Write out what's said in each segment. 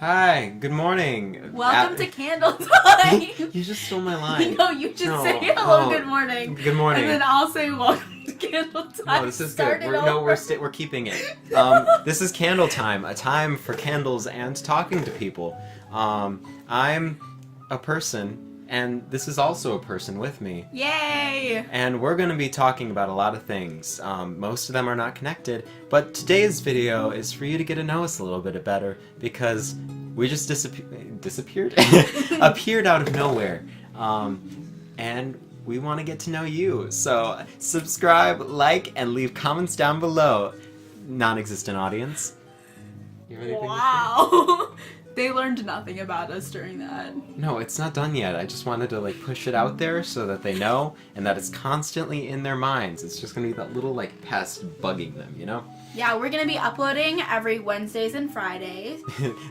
Hi, good morning. Welcome to Candle Thyme. You just stole my line. No, you just say hello, good morning. Good morning. And then I'll say welcome to Candle Thyme. No, this is good. We're keeping it. This is Candle Time, a time for candles and talking to people. I'm a person, and this is also a person with me. Yay! And we're going to be talking about a lot of things. Most of them are not connected, but today's video is for you to get to know us a little bit better because we just disappeared? Appeared out of nowhere. And we want to get to know you. So subscribe, like, and leave comments down below. Non-existent audience. You have anything to say? Wow! They learned nothing about us during that. No, it's not done yet. I just wanted to push it out there so that they know and that it's constantly in their minds. It's just gonna be that little pest bugging them, you know? Yeah, we're gonna be uploading every Wednesdays and Fridays.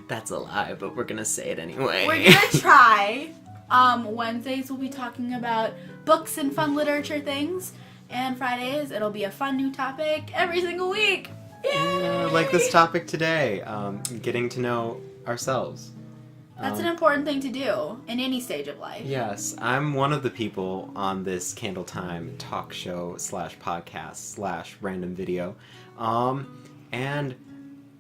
That's a lie, but we're gonna say it anyway. We're gonna try. Wednesdays we'll be talking about books and fun literature things, and Fridays it'll be a fun new topic every single week. Yay! Yeah, like this topic today, getting to know ourselves. That's an important thing to do in any stage of life. Yes, I'm one of the people on this Candle Time talk show / podcast / random video. And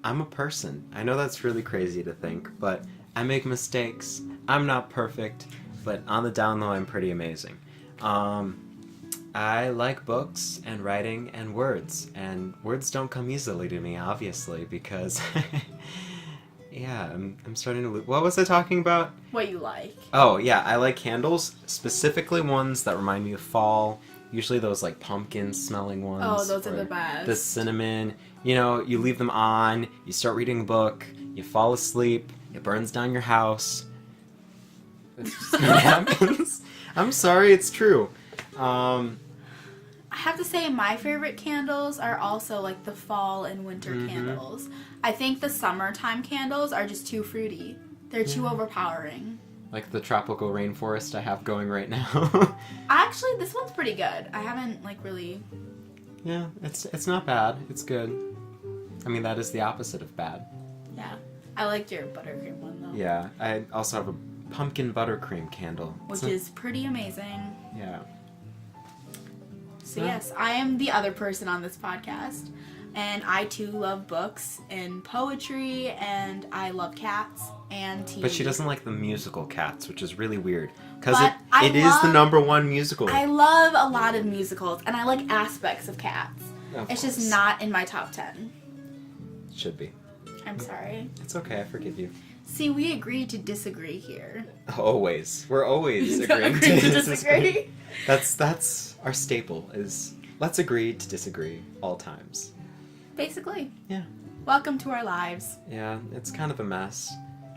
I'm a person. I know that's really crazy to think, but I make mistakes. I'm not perfect, but on the down low, I'm pretty amazing. I like books and writing and words don't come easily to me, obviously, because yeah, I'm starting to what was I talking about? What you like. Oh, yeah, I like candles, specifically ones that remind me of fall. Usually those pumpkin smelling ones. Oh, those are the best. The cinnamon. You know, you leave them on, you start reading a book, you fall asleep, it burns down your house. That's just what happens. I'm sorry, it's true. I have to say my favorite candles are also the fall and winter candles. I think the summertime candles are just too fruity. They're too overpowering. Like the tropical rainforest I have going right now. Actually, this one's pretty good. I haven't really... Yeah, it's not bad. It's good. I mean, that is the opposite of bad. Yeah. I liked your buttercream one though. Yeah, I also have a pumpkin buttercream candle. Which is pretty amazing. Yeah. So yes, I am the other person on this podcast, and I too love books and poetry, and I love cats and TV. But she doesn't like the musical Cats, which is really weird, because it is the #1 musical. I love a lot of musicals, and I like aspects of Cats. It's just not in my top 10. It should be. I'm sorry. It's okay, I forgive you. See, we agreed to disagree here. Always. We're always agreeing to disagree. That's our staple, is let's agree to disagree all times. Basically. Yeah. Welcome to our lives. Yeah, it's kind of a mess.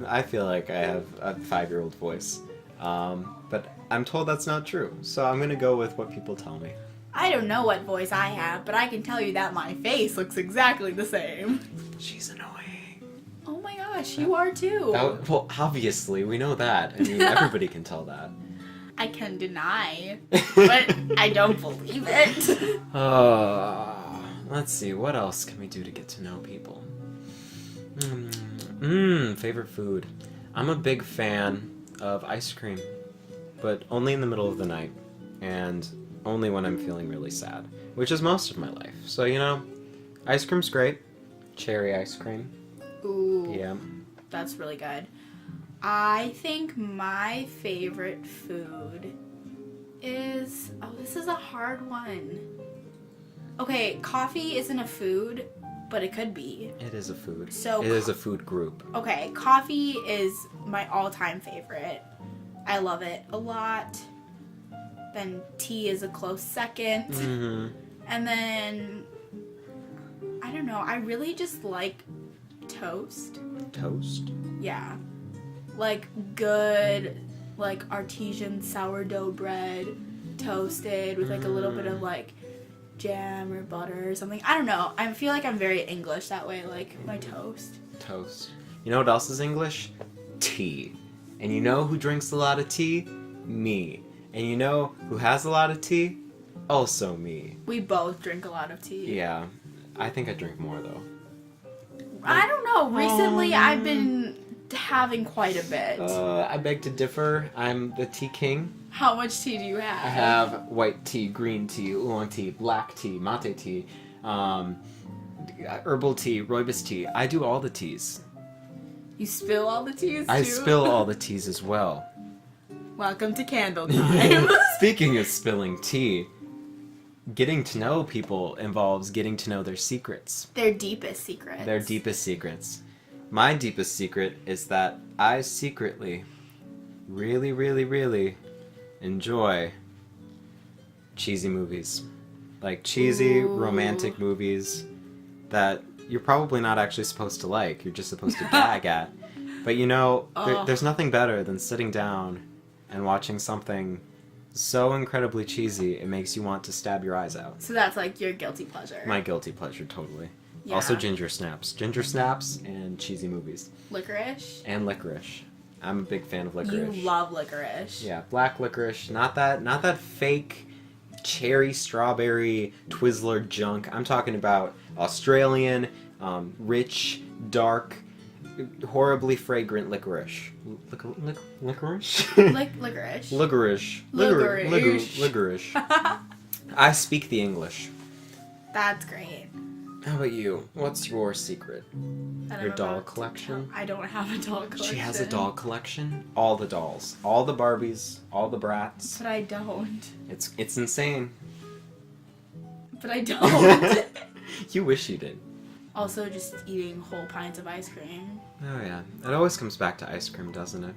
I feel like I have a 5-year-old voice. But I'm told that's not true, so I'm gonna go with what people tell me. I don't know what voice I have, but I can tell you that my face looks exactly the same. She's annoying. Oh my gosh, you are too. Well, obviously, we know that. I mean, everybody can tell that. I can deny, but I don't believe it. Let's see, what else can we do to get to know people? Favorite food. I'm a big fan of ice cream, but only in the middle of the night, and only when I'm feeling really sad, which is most of my life. So, ice cream's great. Cherry ice cream. Ooh. Yeah. That's really good. I think my favorite food is... Oh, this is a hard one. Okay, coffee isn't a food, but it could be. It is a food. So it is a food group. Okay, coffee is my all-time favorite. I love it a lot. Then tea is a close second. Mm-hmm. And then... I don't know, I really just like toast. Toast? Yeah. Good, artesian sourdough bread, toasted with, a little bit of, jam or butter or something. I don't know. I feel like I'm very English that way, my toast. Toast. You know what else is English? Tea. And you know who drinks a lot of tea? Me. And you know who has a lot of tea? Also me. We both drink a lot of tea. Yeah. I think I drink more, though. I don't know. Recently, I've been having quite a bit. I beg to differ. I'm the tea king. How much tea do you have? I have white tea, green tea, oolong tea, black tea, mate tea, herbal tea, rooibos tea. I do all the teas. You spill all the teas, too? I spill all the teas as well. Welcome to Candle Thyme. Speaking of spilling tea, getting to know people involves getting to know their secrets. Their deepest secrets. Their deepest secrets. My deepest secret is that I secretly, really, really, really enjoy cheesy movies. Like cheesy, romantic movies that you're probably not actually supposed to like. You're just supposed to gag at. But you know, there's nothing better than sitting down and watching something so incredibly cheesy it makes you want to stab your eyes out. So that's like your guilty pleasure. My guilty pleasure, totally. Yeah. Also ginger snaps. Ginger snaps and cheesy movies. Licorice? And licorice. I'm a big fan of licorice. You love licorice. Yeah, black licorice. Not that fake cherry strawberry Twizzler junk. I'm talking about Australian, rich, dark, horribly fragrant licorice. Licorice? Licorice. Licorice. I speak the English. That's great. How about you? What's your secret? Your doll collection? I don't have a doll collection. She has a doll collection? All the dolls. All the Barbies. All the Brats. But I don't. It's insane. But I don't. You wish you did. Also, just eating whole pints of ice cream. Oh yeah. It always comes back to ice cream, doesn't it?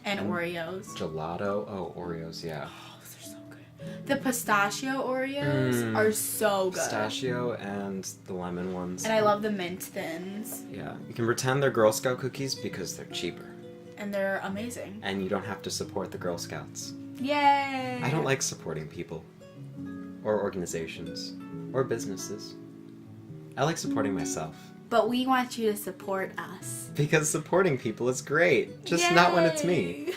And Oreos. Gelato. Oh, Oreos, yeah. Oh, those are so good. The pistachio Oreos are so good. Pistachio and the lemon ones. And I love the mint thins. Yeah. You can pretend they're Girl Scout cookies because they're cheaper. And they're amazing. And you don't have to support the Girl Scouts. Yay! I don't like supporting people. Or organizations. Or businesses. I like supporting myself. But we want you to support us. Because supporting people is great. Just not when it's me. Yay!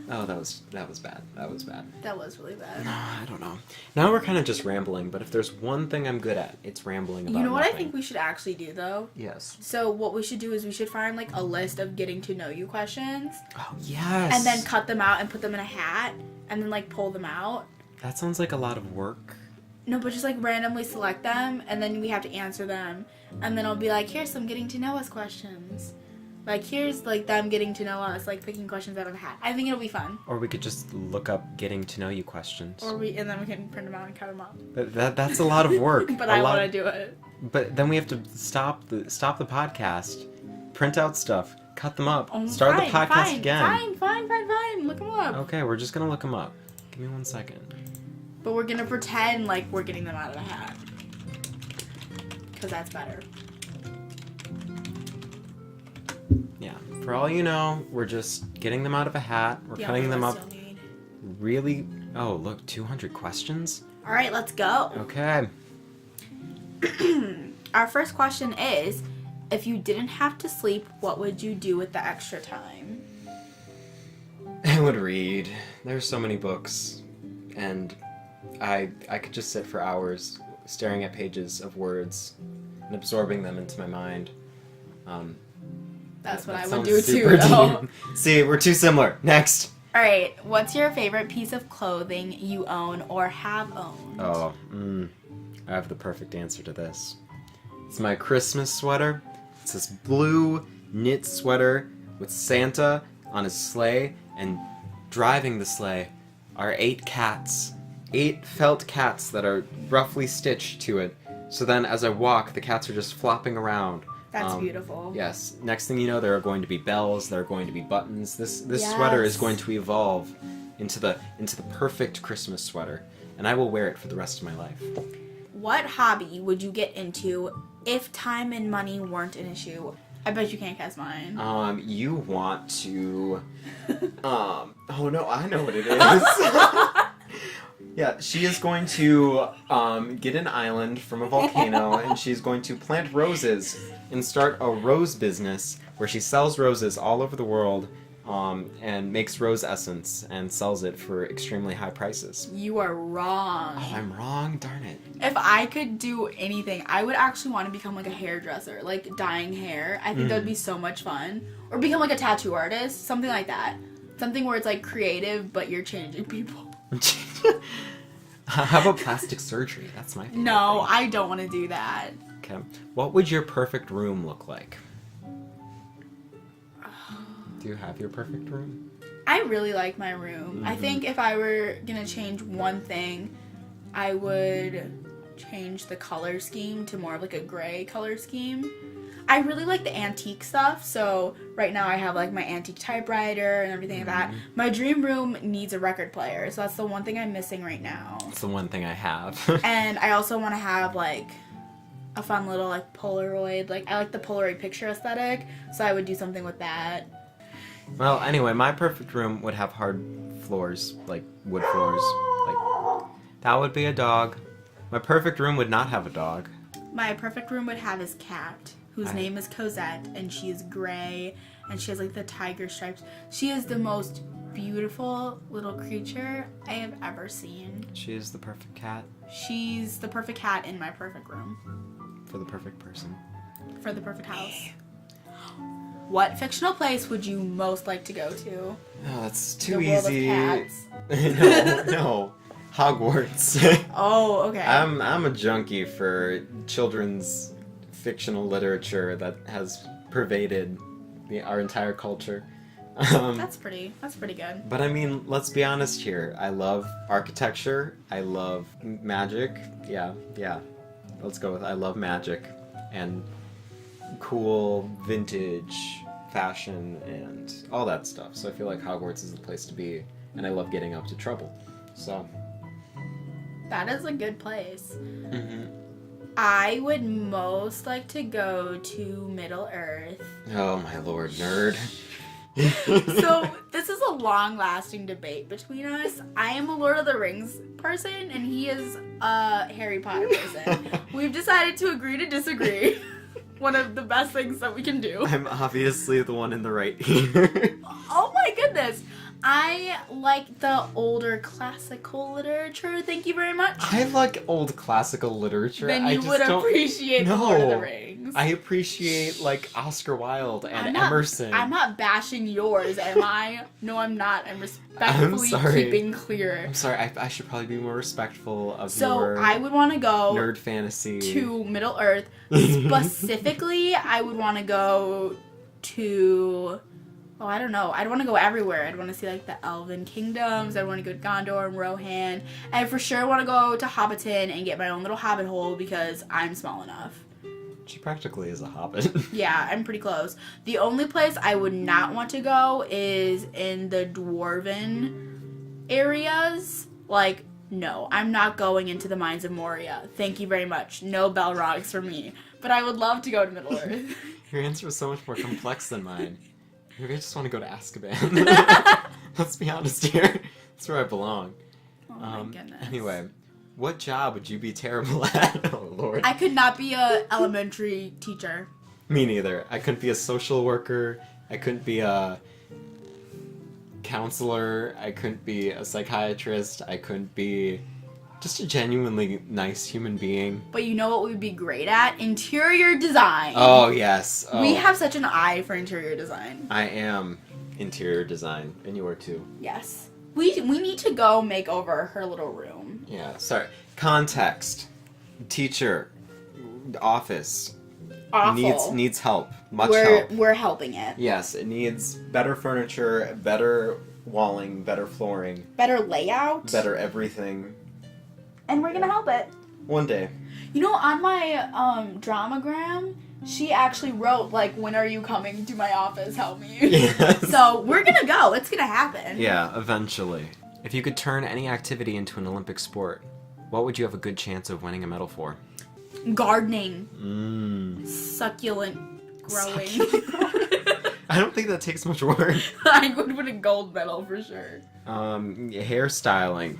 Oh, that was bad. That was bad. That was really bad. I don't know. Now we're kind of just rambling, but if there's one thing I'm good at, it's rambling about You know what nothing. I think we should actually do, though? Yes. So what we should do is we should find, like, a list of getting to know you questions. Oh, yes. And then cut them out and put them in a hat. And then, like, pull them out. That sounds like a lot of work. No, but just, like, randomly select them. And then we have to answer them. And then I'll be like, here's some getting to know us questions. Like, here's, like, them getting to know us, like, picking questions out of a hat. I think it'll be fun. Or we could just look up getting to know you questions. And then we can print them out and cut them up. But that's a lot of work. But I want to do it. But then we have to stop the podcast, print out stuff, cut them up, Oh, start the podcast fine, again. Fine. Look them up. Okay, we're just gonna look them up. Give me 1 second. But we're gonna pretend like we're getting them out of a hat. Because that's better. Yeah. For all you know, we're just getting them out of a hat. We're cutting them up. Really? Oh, look, 200 questions? Alright, let's go. Okay. Our first question is, if you didn't have to sleep, what would you do with the extra time? I would read. There's so many books. And I could just sit for hours staring at pages of words and absorbing them into my mind. That's what that I would sounds do super too, though. deep. See, we're too similar. Next. Alright, what's your favorite piece of clothing you own or have owned? Oh, I have the perfect answer to this. It's my Christmas sweater. It's this blue knit sweater with Santa on his sleigh, and driving the sleigh are 8 cats. 8 felt cats that are roughly stitched to it. So then as I walk, the cats are just flopping around. That's beautiful. Yes. Next thing you know, there are going to be bells, there are going to be buttons. This sweater is going to evolve into the perfect Christmas sweater, and I will wear it for the rest of my life. What hobby would you get into if time and money weren't an issue? I bet you can't guess mine. You want to oh no, I know what it is. Yeah, she is going to get an island from a volcano, and she's going to plant roses and start a rose business where she sells roses all over the world and makes rose essence and sells it for extremely high prices. You are wrong. Oh, I'm wrong? Darn it. If I could do anything, I would actually want to become like a hairdresser, like dyeing hair. I think that would be so much fun. Or become like a tattoo artist, something like that. Something where it's like creative, but you're changing people. How about plastic surgery? That's my favorite No, thing. I don't want to do that. Okay. What would your perfect room look like? Do you have your perfect room? I really like my room. I think if I were gonna change one thing, I would change the color scheme to more of like a gray color scheme. I really like the antique stuff, so right now I have like my antique typewriter and everything like that. My dream room needs a record player, so that's the one thing I'm missing right now. It's the one thing I have. And I also want to have like a fun little like Polaroid. Like I like the Polaroid picture aesthetic, so I would do something with that. Well, anyway, my perfect room would have hard floors, like wood floors. Like that would be a dog. My perfect room would not have a dog. My perfect room would have his cat, whose name is Cosette, and she is gray, and she has like the tiger stripes. She is the most beautiful little creature I have ever seen. She is the perfect cat She's the perfect cat in my perfect room. for the perfect person. For the perfect house. What fictional place would you most like to go to? Oh, that's too The world of easy. cats. No. Hogwarts. Oh, okay. I'm a junkie for children's fictional literature that has pervaded our entire culture. That's pretty good. But I mean, let's be honest here. I love architecture. I love magic. Yeah. Let's go with I love magic and cool vintage fashion and all that stuff. So I feel like Hogwarts is the place to be, and I love getting up to trouble. So That is a good place. mm-hmm. I would most like to go to Middle Earth. Oh my lord, nerd. So this is a long-lasting debate between us. I am a Lord of the Rings person, and he is a Harry Potter person. We've decided to agree to disagree. One of the best things that we can do. I'm obviously the one in the right here. Oh my goodness. I like the older classical literature. Thank you very much. I like old classical literature. Then I you just would don't... appreciate the Lord of the Rings. I appreciate like Oscar Wilde and I'm Emerson. I'm not bashing yours, am I? No, I'm not. I'm respectfully sorry. keeping clear. I'm sorry, I should probably be more respectful of So your I would want to go nerd fantasy. to Middle Earth. Specifically, I would want to go to... Oh, I don't know. I'd want to go everywhere. I'd want to see, like, the Elven Kingdoms. I'd want to go to Gondor and Rohan. I for sure want to go to Hobbiton and get my own little hobbit hole because I'm small enough. She practically is a hobbit. Yeah, I'm pretty close. The only place I would not want to go is in the Dwarven areas. Like, no, I'm not going into the Mines of Moria. Thank you very much. No Balrogs for me. But I would love to go to Middle Earth. Your answer was so much more complex than mine. Maybe I just want to go to Azkaban. Let's be honest here. That's where I belong. Oh my goodness. Anyway, what job would you be terrible at? Oh lord. I could not be a elementary teacher. Me neither. I couldn't be a social worker. I couldn't be a counselor. I couldn't be a psychiatrist. I couldn't be just a genuinely nice human being. But you know what we'd be great at? Interior design. Oh, yes. Oh. We have such an eye for interior design. I am interior design, and you are too. Yes. We need to go make over her little room. Yeah, sorry. Context. Teacher. Office. Awful. Needs help. Much help. We're helping it. Yes, it needs better furniture, better walling, better flooring, Better layout. better everything. And we're gonna help it. One day. You know, on my dramagram, she actually wrote, like, when are you coming to my office? Help me. Yes. So we're gonna go. It's gonna happen. Yeah, eventually. If you could turn any activity into an Olympic sport, what would you have a good chance of winning a medal for? Gardening. Succulent growing. I don't think that takes much work. I would win a gold medal for sure. Hairstyling.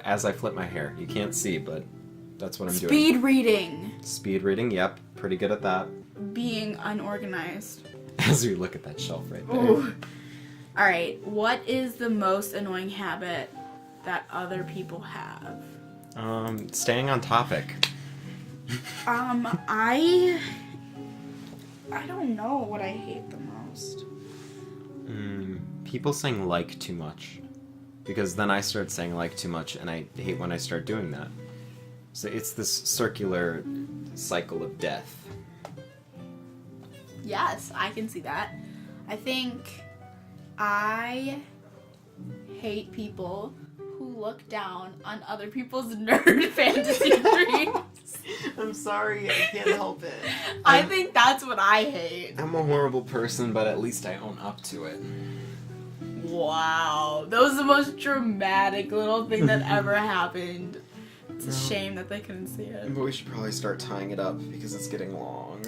As I flip my hair. You can't see, but that's what I'm doing. Speed reading. Speed reading, yep. Pretty good at that. Being unorganized. as we look at that shelf right there. Ooh. All right. What is the most annoying habit that other people have? Staying on topic. I don't know what I hate the most. People saying like too much. Because then I start saying like too much, and I hate when I start doing that. So it's this circular cycle of death. Yes, I can see that. I think I hate people who look down on other people's nerd fantasy dreams. I'm sorry, I can't help it. I think that's what I hate. I'm a horrible person, but at least I own up to it. Wow, that was the most dramatic little thing that ever happened. It's a shame that they couldn't see it. But we should probably start tying it up because it's getting long.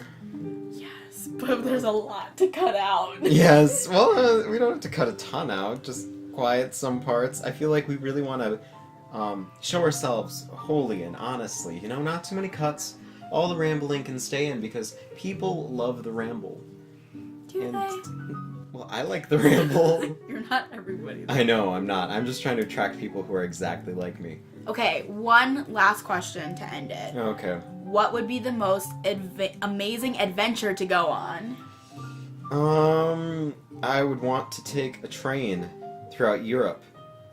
Yes, but there's a lot to cut out. Yes, well, we don't have to cut a ton out, just quiet some parts. I feel like we really want to show ourselves wholly and honestly, you know, not too many cuts. All the rambling can stay in because people love the ramble. Do they? Well, I like the ramble. You're not everybody. I know, I'm not. I'm just trying to attract people who are exactly like me. Okay, one last question to end it. Okay. What would be the most amazing adventure to go on? I would want to take a train throughout Europe.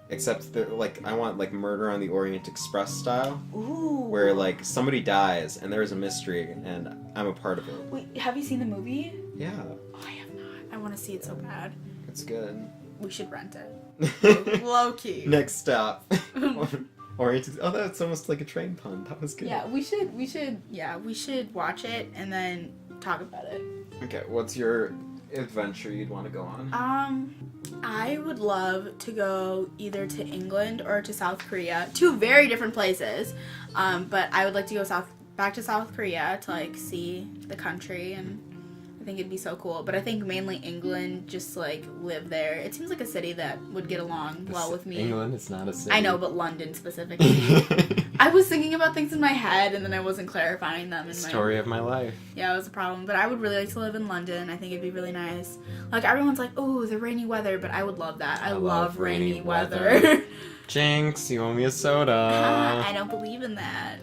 Except that, like, I want, like, Murder on the Orient Express style. Ooh. Where, like, somebody dies and there's a mystery and I'm a part of it. Wait, have you seen the movie? Yeah. Oh, I have not. I want to see it so bad. It's good. We should rent it. Low key. Next stop. Orient. Oh, that's almost like a train pun. That was good. Yeah, we should watch it and then talk about it. Okay, what's your adventure you'd want to go on? I would love to go either to England or to South Korea. Two very different places. But I would like to go back to South Korea to like see the country, and I think it'd be so cool. But I think mainly England, just like live there. It seems like a city that would get along well with me. England is not a city. I know, but London specifically. I was thinking about things in my head and then I wasn't clarifying them. Story of my life. Yeah, it was a problem. But I would really like to live in London. I think it'd be really nice. Like, everyone's like, oh, the rainy weather, but I would love that. I love rainy weather. Jinx, you owe me a soda. I don't believe in that.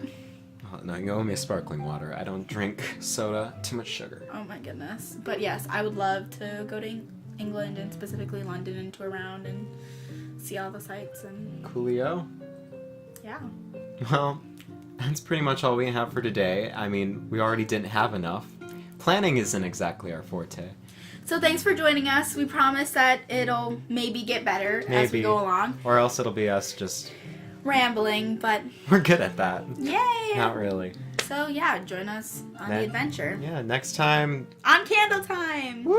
Oh, no, you owe me a sparkling water. I don't drink soda. Too much sugar. Oh my goodness. But yes, I would love to go to England and specifically London and tour around and see all the sights and... Coolio. Yeah. Well, that's pretty much all we have for today. I mean, we already didn't have enough. Planning isn't exactly our forte. So thanks for joining us. We promise that it'll maybe get better as we go along. Or else it'll be us just... rambling, but... We're good at that. Yay! Not really. So yeah, join us on the adventure. Yeah, next time... On Candle Thyme! Woo!